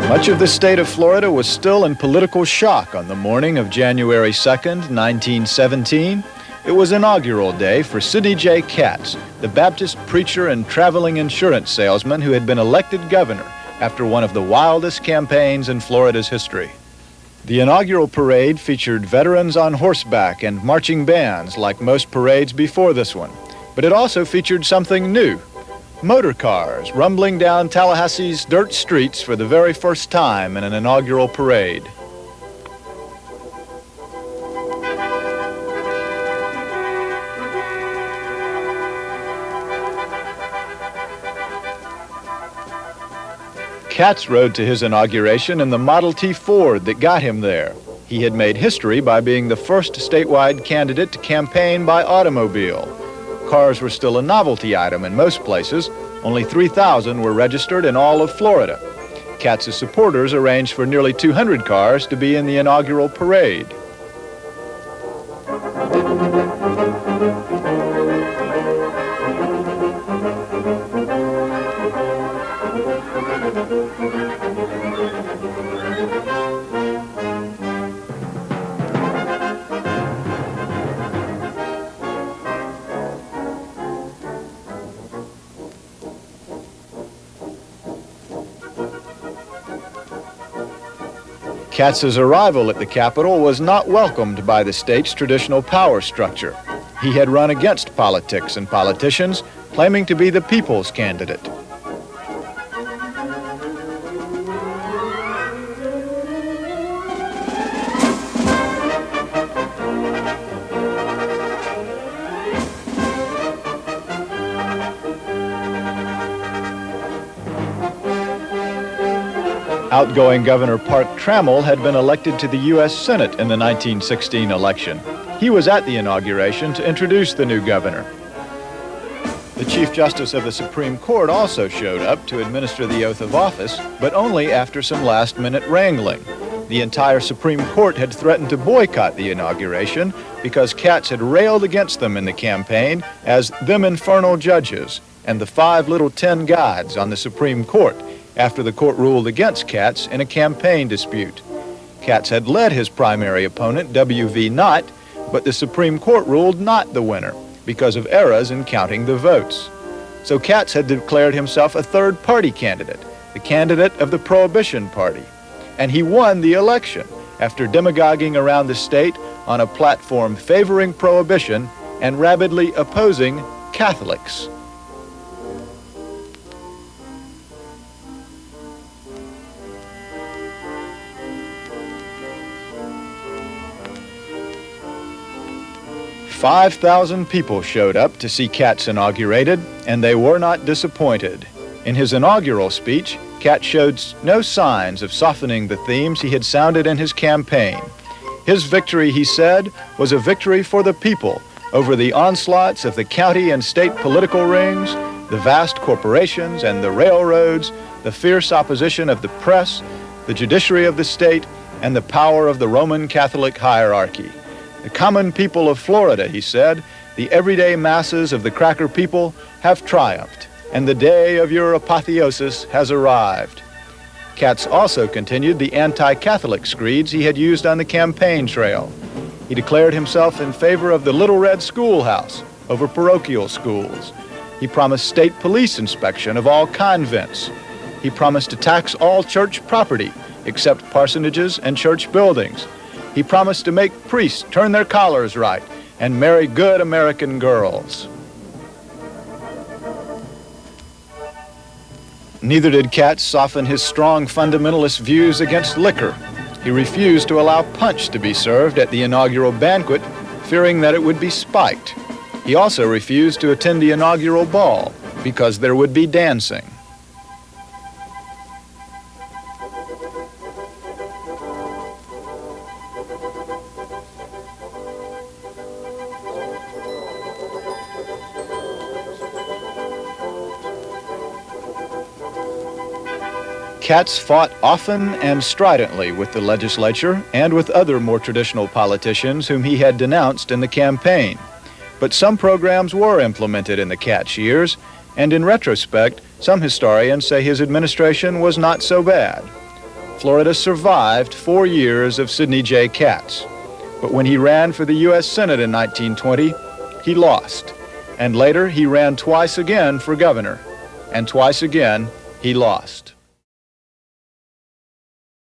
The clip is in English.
Much of the state of Florida was still in political shock on the morning of January 2nd, 1917. It was inaugural day for Sidney J. Katz, the Baptist preacher and traveling insurance salesman who had been elected governor after one of the wildest campaigns in Florida's history. The inaugural parade featured veterans on horseback and marching bands like most parades before this one, but it also featured something new. Motor cars rumbling down Tallahassee's dirt streets for the very first time in an inaugural parade. Katz rode to his inauguration in the Model T Ford that got him there. He had made history by being the first statewide candidate to campaign by automobile. Cars were still a novelty item in most places. Only 3,000 were registered in all of Florida. Katz's supporters arranged for nearly 200 cars to be in the inaugural parade. Katz's arrival at the Capitol was not welcomed by the state's traditional power structure. He had run against politics and politicians, claiming to be the people's candidate. Outgoing Governor Park Trammell had been elected to the U.S. Senate in the 1916 election. He was at the inauguration to introduce the new governor. The Chief Justice of the Supreme Court also showed up to administer the oath of office, but only after some last-minute wrangling. The entire Supreme Court had threatened to boycott the inauguration because Katz had railed against them in the campaign as them infernal judges and the 5 little tin gods on the Supreme Court, after the court ruled against Katz in a campaign dispute. Katz had led his primary opponent, W.V. Knott, but the Supreme Court ruled Knott the winner because of errors in counting the votes. So Katz had declared himself a third-party candidate, the candidate of the Prohibition Party. And he won the election after demagoguing around the state on a platform favoring prohibition and rabidly opposing Catholics. "5,000 people showed up to see Katz inaugurated, and they were not disappointed. In his inaugural speech, Katz showed no signs of softening the themes he had sounded in his campaign. His victory, he said, was a victory for the people over the onslaughts of the county and state political rings, the vast corporations and the railroads, the fierce opposition of the press, the judiciary of the state, and the power of the Roman Catholic hierarchy. The common people of Florida," he said, "the everyday masses of the cracker people have triumphed, and the day of your apotheosis has arrived." Katz also continued the anti-Catholic screeds he had used on the campaign trail. He declared himself in favor of the Little Red Schoolhouse over parochial schools. He promised state police inspection of all convents. He promised to tax all church property, except parsonages and church buildings. He promised to make priests turn their collars right and marry good American girls. Neither did Katz soften his strong fundamentalist views against liquor. He refused to allow punch to be served at the inaugural banquet, fearing that it would be spiked. He also refused to attend the inaugural ball because there would be dancing. Katz fought often and stridently with the legislature and with other more traditional politicians whom he had denounced in the campaign. But some programs were implemented in the Katz years, and in retrospect, some historians say his administration was not so bad. Florida survived 4 years of Sidney J. Katz. But when he ran for the U.S. Senate in 1920, he lost. And later he ran twice again for governor. And twice again he lost.